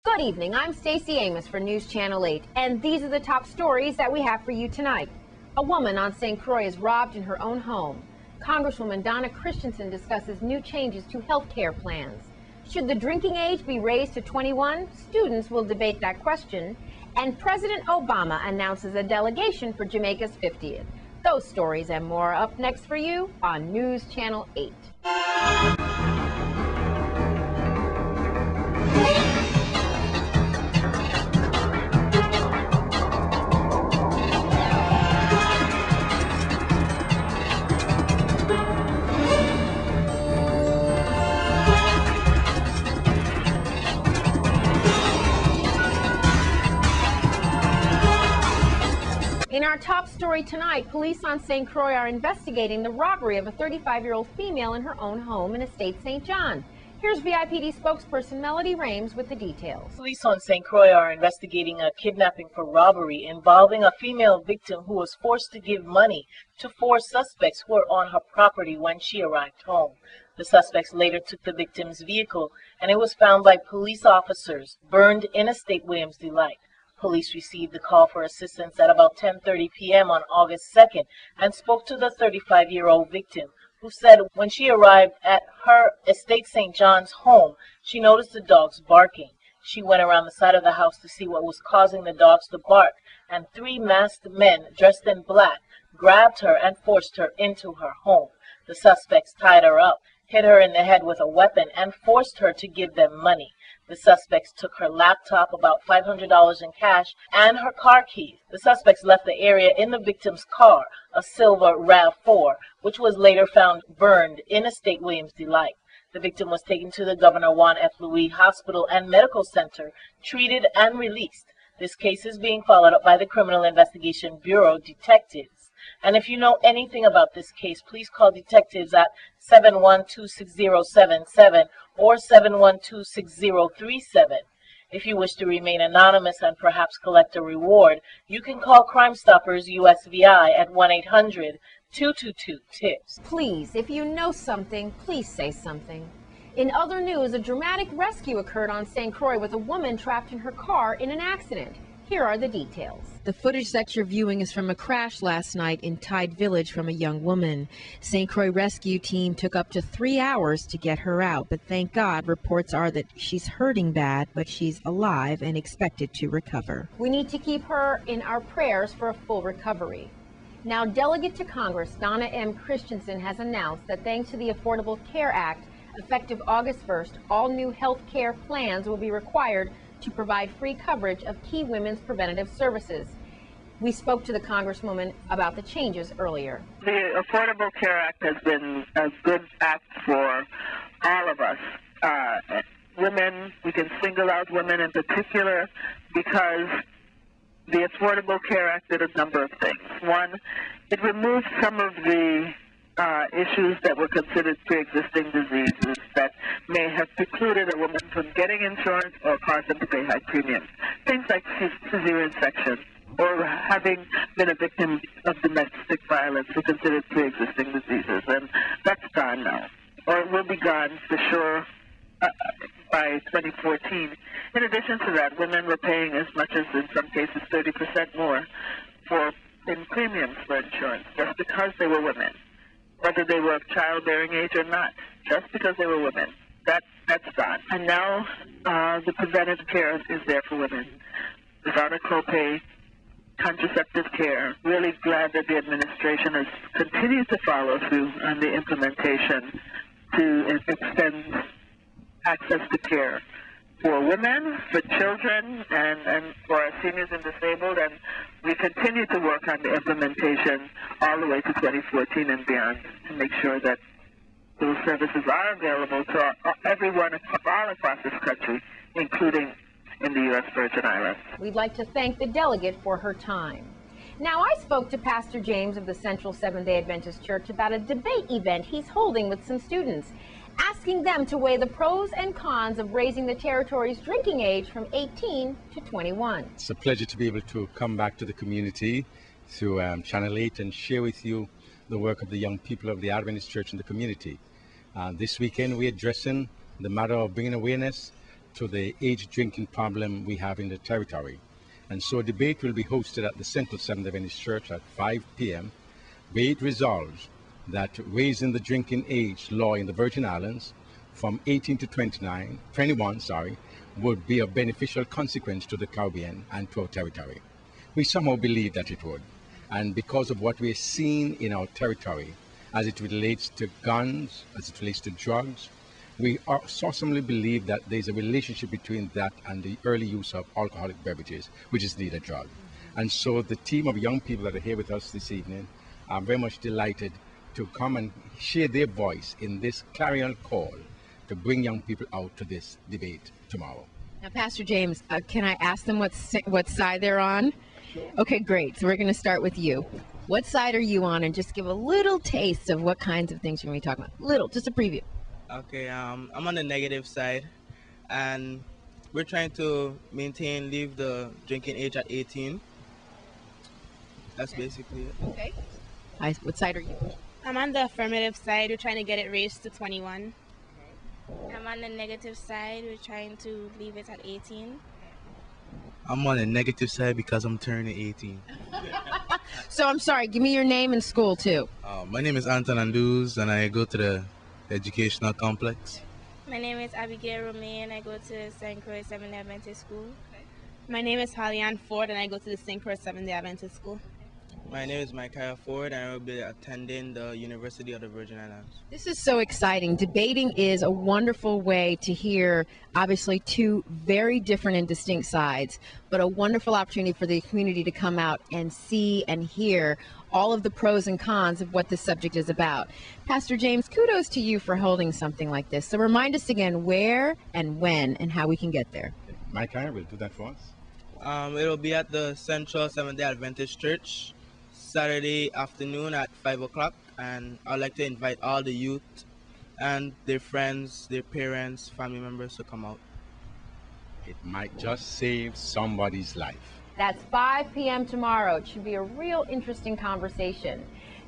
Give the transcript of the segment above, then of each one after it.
Good evening, I'm Stacey Amos for News Channel 8, and these are the top stories that we have for you tonight. A woman on St. Croix is robbed in her own home. Congresswoman Donna Christensen discusses new changes to health care plans. Should the drinking age be raised to 21? Students will debate that question. And President Obama announces a delegation for Jamaica's 50th. Those stories and more up next for you on News Channel 8. In our top story tonight, police on St. Croix are investigating the robbery of a 35-year-old female in her own home in Estate St. John. Here's VIPD spokesperson Melody Rames with the details. Police on St. Croix are investigating a kidnapping for robbery involving a female victim who was forced to give money to 4 suspects who were on her property when she arrived home. The suspects later took the victim's vehicle, and it was found by police officers burned in Estate Williams Delight. Police received the call for assistance at about 10:30 p.m. on August 2nd and spoke to the 35-year-old victim, who said when she arrived at her Estate St. John's home, she noticed the dogs barking. She went around the side of the house to see what was causing the dogs to bark, and 3 masked men dressed in black grabbed her and forced her into her home. The suspects tied her up, hit her in the head with a weapon, and forced her to give them money. The suspects took her laptop, about $500 in cash, and her car keys. The suspects left the area in the victim's car, a silver RAV4, which was later found burned in Estate Williams Delight. The victim was taken to the Governor Juan F. Louis Hospital and Medical Center, treated and released. This case is being followed up by the Criminal Investigation Bureau detectives. And if you know anything about this case, please call detectives at 712-6077 or 712-6037. If you wish to remain anonymous and perhaps collect a reward, you can call Crime Stoppers USVI at 1-800-222-TIPS. Please, if you know something, please say something. In other news, a dramatic rescue occurred on St. Croix with a woman trapped in her car in an accident. Here are the details. The footage that you're viewing is from a crash last night in Tide Village from a young woman. St. Croix rescue team took up to 3 hours to get her out, but thank God reports are that she's hurting bad, but she's alive and expected to recover. We need to keep her in our prayers for a full recovery. Now, Delegate to Congress Donna M. Christensen has announced that thanks to the Affordable Care Act, effective August 1st, all new health care plans will be required to provide free coverage of key women's preventative services. We spoke to the Congresswoman about the changes earlier. The Affordable Care Act has been a good act for all of us. Women, we can single out women in particular because the Affordable Care Act did a number of things. One, it removed some of the issues that were considered pre-existing diseases that may have precluded a woman from getting insurance or caused them to pay high premiums. Things like cesarean section or having been a victim of domestic violence are considered pre-existing diseases, and that's gone now, or it will be gone for sure by 2014. In addition to that, women were paying as much as, in some cases, 30% more in premiums for insurance just because they were women, whether they were of childbearing age or not, just because they were women. That's gone. And now the preventative care is there for women. Without a copay, contraceptive care. Really glad that the administration has continued to follow through on the implementation to extend access to care for women, for children, and for our seniors and disabled. And we continue to work on the implementation all the way to 2014 and beyond to make sure that those services are available to everyone all across this country, including in the U.S. Virgin Islands. We'd like to thank the delegate for her time. Now, I spoke to Pastor James of the Central Seventh-day Adventist Church about a debate event he's holding with some students, asking them to weigh the pros and cons of raising the territory's drinking age from 18 to 21. It's a pleasure to be able to come back to the community through Channel 8 and share with you the work of the young people of the Adventist Church in the community. This weekend we're addressing the matter of bringing awareness to the age drinking problem we have in the territory. And so a debate will be hosted at the Central Seventh Adventist Church at 5 p.m. where it resolves that raising the drinking age law in the Virgin Islands from 18 to 21 would be a beneficial consequence to the Caribbean and to our territory. We somehow believe that it would. And because of what we're seeing in our territory as it relates to guns, as it relates to drugs, we solemnly believe that there's a relationship between that and the early use of alcoholic beverages, which is indeed a drug. And so the team of young people that are here with us this evening are very much delighted to come and share their voice in this clarion call to bring young people out to this debate tomorrow. Now, Pastor James, can I ask them what side they're on? Sure. Okay, great. So we're going to start with you. What side are you on? And just give a little taste of what kinds of things you're going to be talking about. Little, just a preview. Okay, I'm on the negative side, and we're trying to leave the drinking age at 18. That's basically it. Okay. What side are you? I'm on the affirmative side. We're trying to get it raised to 21. I'm on the negative side. We're trying to leave it at 18. I'm on the negative side because I'm turning 18. So I'm sorry, give me your name and school too. My name is Anton Anduz, and I go to the educational complex. My name is Abigail Romain. I go to St. Croix Seventh-day Adventist School. My name is Holly-Ann Ford, and I go to the St. Croix Seventh-day Adventist School. My name is Micaiah Ford, and I will be attending the University of the Virgin Islands. This is so exciting. Debating is a wonderful way to hear, obviously, two very different and distinct sides, but a wonderful opportunity for the community to come out and see and hear all of the pros and cons of what this subject is about. Pastor James, kudos to you for holding something like this. So remind us again where and when and how we can get there. Micaiah will do that for us. It'll be at the Central Seventh-day Adventist Church, Saturday afternoon at 5 o'clock, and I'd like to invite all the youth and their friends, their parents, family members to come out. It might just save somebody's life. That's 5 p.m. tomorrow. It should be a real interesting conversation.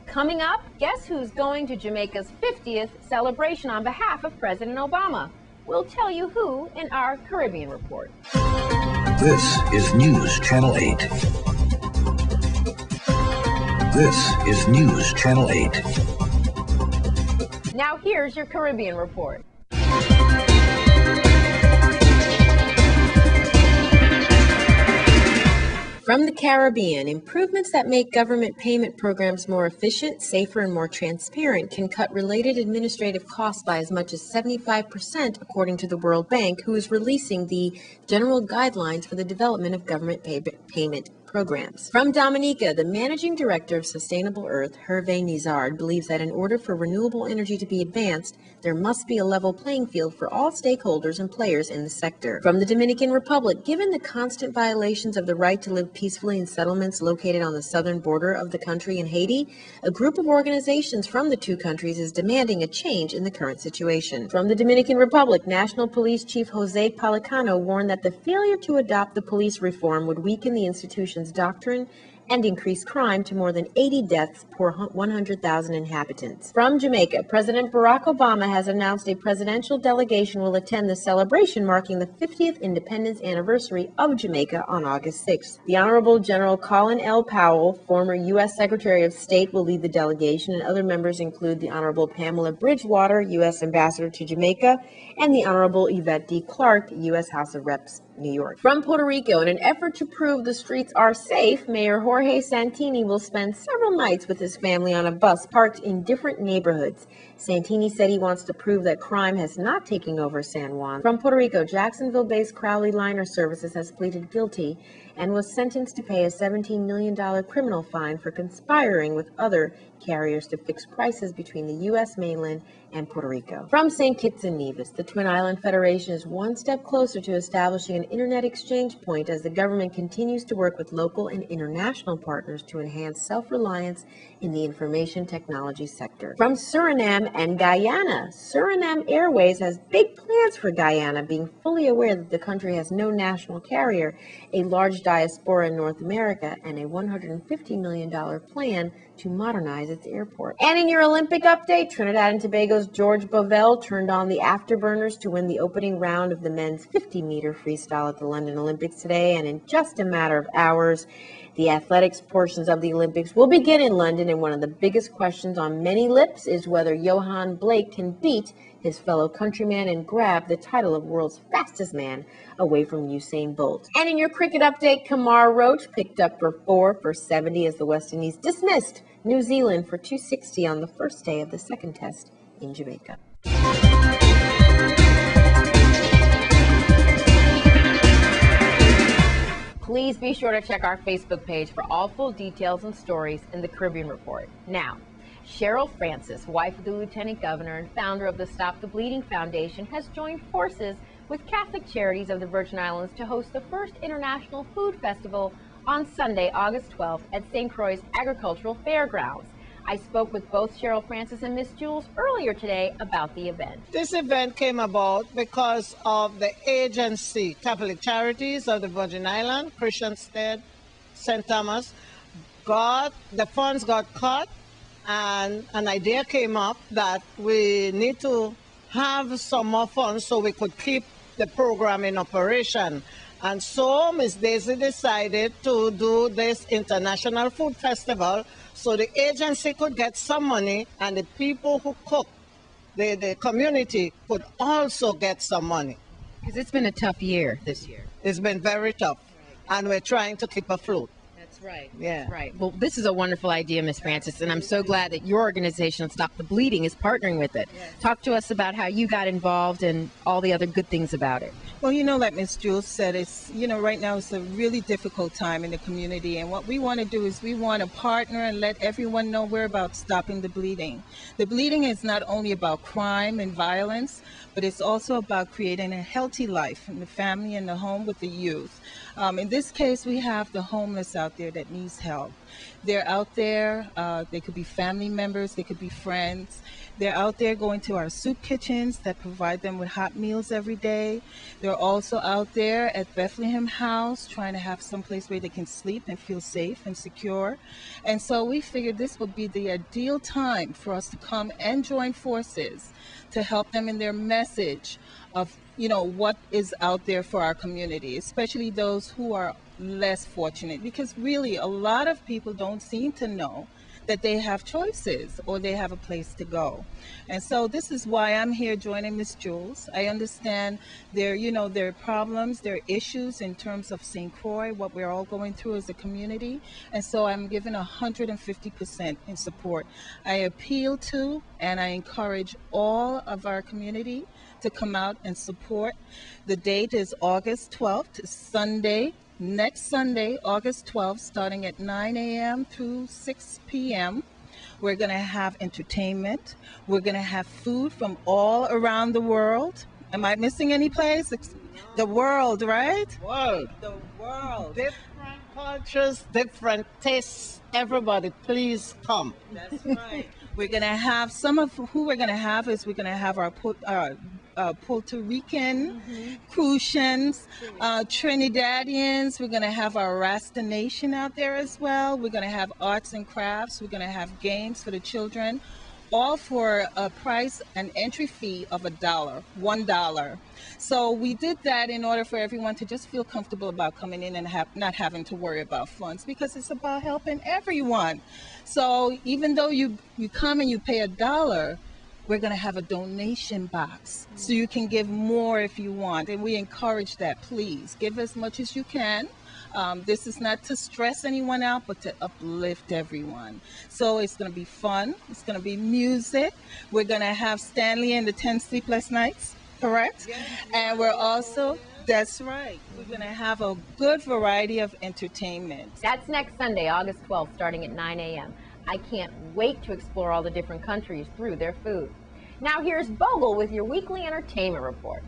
Coming up, guess who's going to Jamaica's 50th celebration on behalf of President Obama? We'll tell you who in our Caribbean report. This is News Channel 8. This is News Channel 8. Now here's your Caribbean report. From the Caribbean, improvements that make government payment programs more efficient, safer, and more transparent can cut related administrative costs by as much as 75%, according to the World Bank, who is releasing the general guidelines for the development of government payment programs. From Dominica, the managing director of Sustainable Earth, Hervé Nizard, believes that in order for renewable energy to be advanced, there must be a level playing field for all stakeholders and players in the sector. From the Dominican Republic, given the constant violations of the right to live peacefully in settlements located on the southern border of the country in Haiti, a group of organizations from the two countries is demanding a change in the current situation. From the Dominican Republic, National Police Chief Jose Palicano warned that the failure to adopt the police reform would weaken the institution's doctrine and increase crime to more than 80 deaths per 100,000 inhabitants. From Jamaica, President Barack Obama has announced a presidential delegation will attend the celebration marking the 50th independence anniversary of Jamaica on August 6th. The Honorable General Colin L. Powell, former U.S. Secretary of State, will lead the delegation, and other members include the Honorable Pamela Bridgewater, U.S. Ambassador to Jamaica, and the Honorable Yvette D. Clark, U.S. House of Reps, New York. From Puerto Rico, in an effort to prove the streets are safe, Mayor Jorge Santini will spend several nights with his family on a bus parked in different neighborhoods. Santini said he wants to prove that crime has not taken over San Juan. From Puerto Rico, Jacksonville-based Crowley Liner Services has pleaded guilty and was sentenced to pay a $17 million criminal fine for conspiring with other carriers to fix prices between the U.S. mainland and Puerto Rico. From St. Kitts and Nevis, the Twin Island Federation is one step closer to establishing an internet exchange point as the government continues to work with local and international partners to enhance self-reliance in the information technology sector. From Suriname and Guyana, Suriname Airways has big plans for Guyana, being fully aware that the country has no national carrier, a large diaspora in North America, and a $150 million plan to modernize its airport. And in your Olympic update, Trinidad and Tobago's Canada's George Bovell turned on the afterburners to win the opening round of the men's 50-meter freestyle at the London Olympics today, and in just a matter of hours, the athletics portions of the Olympics will begin in London, and one of the biggest questions on many lips is whether Johan Blake can beat his fellow countryman and grab the title of world's fastest man away from Usain Bolt. And in your cricket update, Kamar Roach picked up for 4 for 70 as the West Indies dismissed New Zealand for 260 on the first day of the second test in Jamaica. Please be sure to check our Facebook page for all full details and stories in the Caribbean Report. Now, Cheryl Francis, wife of the Lieutenant Governor and founder of the Stop the Bleeding Foundation, has joined forces with Catholic Charities of the Virgin Islands to host the first International Food Festival on Sunday, August 12th at St. Croix's Agricultural Fairgrounds. I spoke with both Cheryl Francis and Miss Jules earlier today about the event. This event came about because of the agency, Catholic Charities of the Virgin Islands, Christian Stead, St. Thomas. The funds got cut, and an idea came up that we need to have some more funds so we could keep the program in operation. And so Ms. Daisy decided to do this International Food Festival so the agency could get some money and the people who cook, the community, could also get some money. Because it's been a tough year this year. It's been very tough, and we're trying to keep afloat. That's right. Yeah. That's right. Well, this is a wonderful idea, Miss Francis, and I'm so glad that your organization, Stop the Bleeding, is partnering with it. Yes. Talk to us about how you got involved and all the other good things about it. Well, like Ms. Jules said, it's, right now it's a really difficult time in the community. And what we want to do is we want to partner and let everyone know we're about stopping the bleeding. The bleeding is not only about crime and violence, but it's also about creating a healthy life in the family and the home with the youth. In this case, we have the homeless out there that needs help. They're out there, they could be family members, they could be friends. They're out there going to our soup kitchens that provide them with hot meals every day. They're also out there at Bethlehem House trying to have some place where they can sleep and feel safe and secure. And so we figured this would be the ideal time for us to come and join forces to help them in their message of, what is out there for our community, especially those who are less fortunate, because really a lot of people don't seem to know that they have choices or they have a place to go. And so this is why I'm here joining Miss Jules. I understand their problems, their issues in terms of St. Croix, what we're all going through as a community. And so I'm giving 150% in support. I appeal to and I encourage all of our community to come out and support. The date is August 12th, Sunday. Next Sunday, August 12th, starting at 9 a.m. through 6 p.m., we're going to have entertainment. We're going to have food from all around the world. Am I missing any place? The world, right? World. The world. Different cultures, different tastes. Everybody, please come. That's right. We're going to have we're going to have our Puerto Rican, Crucians, Trinidadians. We're going to have our Rasta Nation out there as well. We're going to have arts and crafts. We're going to have games for the children, all for a price, an entry fee of $1. So we did that in order for everyone to just feel comfortable about coming in and not having to worry about funds, because it's about helping everyone. So even though you come and you pay $1, we're going to have a donation box so you can give more if you want. And we encourage that. Please give as much as you can. This is not to stress anyone out, but to uplift everyone. So it's going to be fun. It's going to be music. We're going to have Stanley and the 10 Sleepless Nights, correct? Yes. And we're also, that's right, we're going to have a good variety of entertainment. That's next Sunday, August 12th, starting at 9 a.m. I can't wait to explore all the different countries through their food. Now here's Bogle with your weekly entertainment report.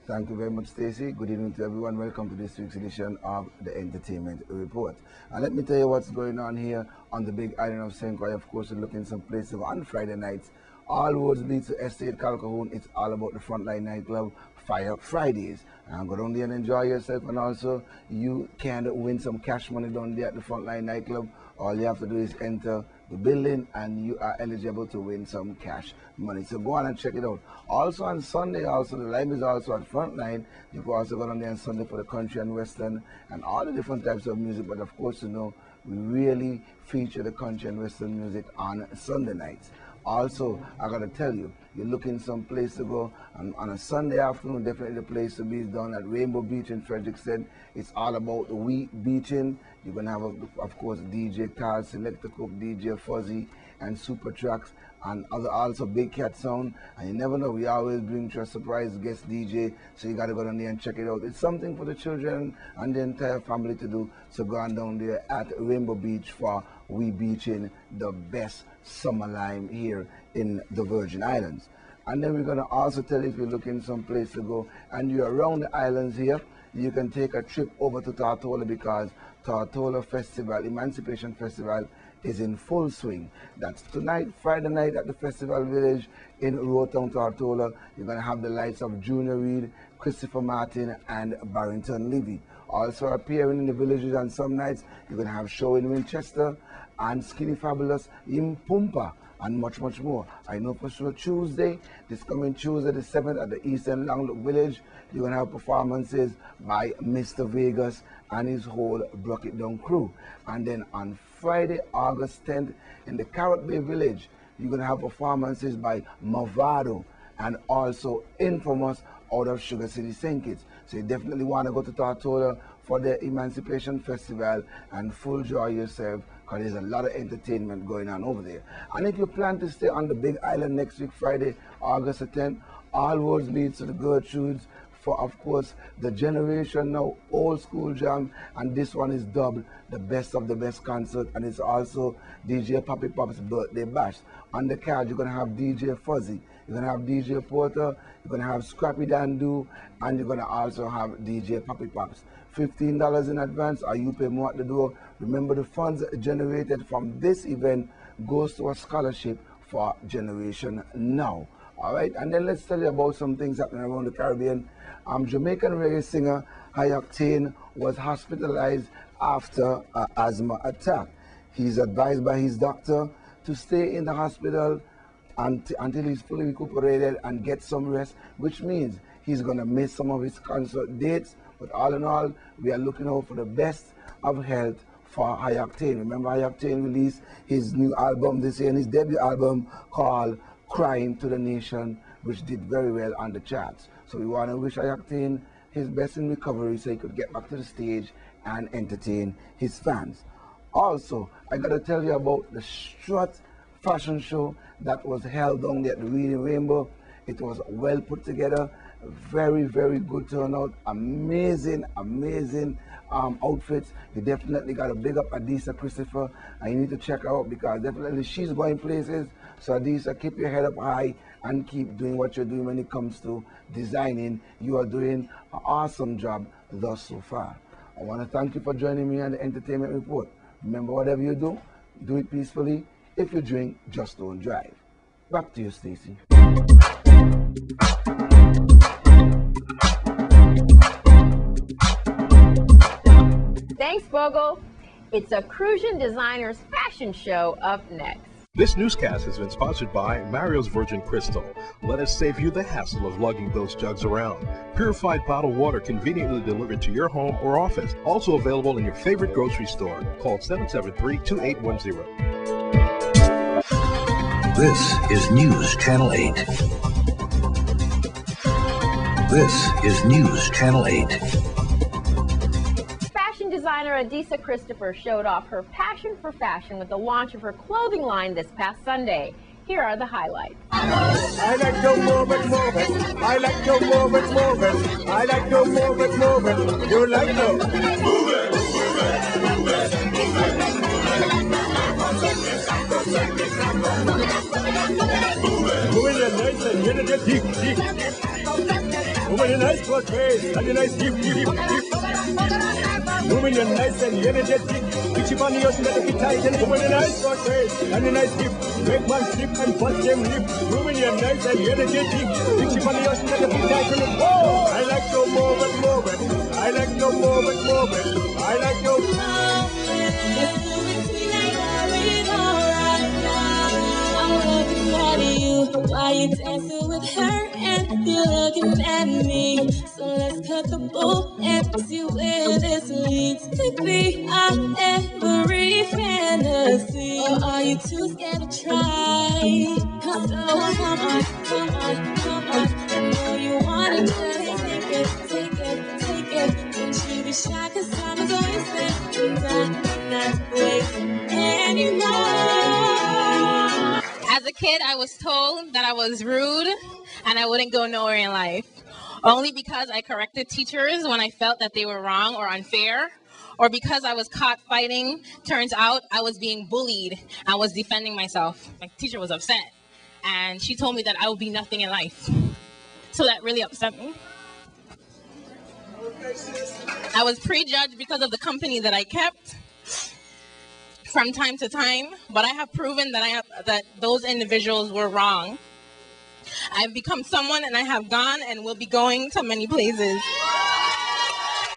Thank you very much, Stacey. Good evening to everyone. Welcome to this week's edition of the Entertainment Report. And let me tell you what's going on here on the big island of St. Croix. Of course, we're looking some places on Friday nights all roads lead to Estate Calcahoon. It's all about the Frontline nightclub, Fire Fridays. And go down there and enjoy yourself, and also you can win some cash money down there at the Frontline nightclub. All you have to do is enter the building and you are eligible to win some cash money. So go on and check it out. Also on Sunday, also the live is also at Frontline. You can also go down there on Sunday for the country and western and all the different types of music. But of course, you know, we really feature the country and western music on Sunday nights. Also, I gotta tell you, you're looking some place to go on a Sunday afternoon, definitely the place to be is down at Rainbow Beach in Frederickson. It's all about the beaching. You're gonna have, of course, DJ Carl, Selector Cook, DJ Fuzzy, and Super Tracks, and also Big Cat Sound. And you never know, we always bring to a surprise guest DJ, so you gotta go down there and check it out. It's something for the children and the entire family to do. So go on down there at Rainbow Beach for we beaching, the best summer lime here in the Virgin Islands. And then we're gonna also tell you, if you're looking some place to go and you're around the islands here, you can take a trip over to Tortola, because Tortola Festival, Emancipation Festival, is in full swing. That's tonight, Friday night at the Festival Village in Rotown, Tortola. You're going to have the lights of Junior Reid, Christopher Martin, and Barrington Levy. Also appearing in the villages on some nights, you're going to have Show in Winchester and Skinny Fabulous in Pumpa, and much, much more. I know for sure Tuesday, this coming Tuesday the 7th at the Eastern Longlook Village, you're going to have performances by Mr. Vegas and his whole Brock It Down crew. And then on Friday, August 10th, in the Carrot Bay Village, you're going to have performances by Movado and also Infamous out of Sugar City St. Kitts. So you definitely want to go to Tortola for the Emancipation Festival and full joy yourself, because there's a lot of entertainment going on over there. And if you plan to stay on the Big Island next week, Friday, August 10th, all roads lead to the Gertrudes for, of course, the Generation Now Old School Jam, and this one is dubbed the best of the best concert, and it's also DJ Poppy Pop's birthday bash. On the card, you're going to have DJ Fuzzy, you're going to have DJ Porter, you're going to have Scrappy Dandu, and you're going to also have DJ Poppy Pops. $15 in advance, or you pay more at the door. Remember, the funds generated from this event goes to a scholarship for Generation Now. All right, and then let's tell you about some things happening around the Caribbean. Jamaican reggae singer High Octane was hospitalized after an asthma attack. He's advised by his doctor to stay in the hospital until he's fully recuperated and get some rest, which means he's going to miss some of his concert dates. But all in all, we are looking out for the best of health for High Octane. Remember, High Octane released his new album this year, and his debut album called Crying to the Nation, which did very well on the charts. So we want to wish High Octane his best in recovery so he could get back to the stage and entertain his fans. Also, I got to tell you about the Strut fashion show that was held down there at the Reading Rainbow. It was well put together, very, very good turnout, amazing outfits. You definitely got to big up Adisa Christopher, and you need to check her out, because definitely she's going places. So Adisa, keep your head up high and keep doing what you're doing when it comes to designing. You are doing an awesome job thus so far. I want to thank you for joining me on the Entertainment Report. Remember, whatever you do it peacefully. If you drink, just don't drive. Back to you, Stacey. Thanks, Bogle. It's a Crucian Designers fashion show up next. This newscast has been sponsored by Mario's Virgin Crystal. Let us save you the hassle of lugging those jugs around. Purified bottled water conveniently delivered to your home or office. Also available in your favorite grocery store. Call 773-2810. This is News Channel 8. This is News Channel 8. Fashion designer Adisa Christopher showed off her passion for fashion with the launch of her clothing line this past Sunday. Here are the highlights. I like to move it, move it. I like to move it, move it. I like to move it, move it. You like to move it, move it, move it, move it. Move it nice and get it deep, deep. Woman, you're nice for face, and you're nice hip. Woman, you're nice and energetic. Bitch, you on the ocean, that be tight. And woman, you're nice for face, and you're nice hip. Make man slip and bust them lip. Woman, you're nice and energetic. Bitch, you on the ocean, that be tight. And oh, I like to move it. I like to move it. I like to. Why you dancing with her and you're looking at me? So let's cut the bull and see where this leads. Could be our every fantasy. Or are you too scared to try? Come on. I know you wanna just take it. Don't you be shy, 'cause time is wasted. Not wait anymore. As a kid, I was told that I was rude and I wouldn't go nowhere in life. Only because I corrected teachers when I felt that they were wrong or unfair, or because I was caught fighting. Turns out I was being bullied. I was defending myself. My teacher was upset, and she told me that I would be nothing in life. So that really upset me. I was prejudged because of the company that I kept from time to time, but I have proven that those individuals were wrong. I've become someone, and I have gone and will be going to many places.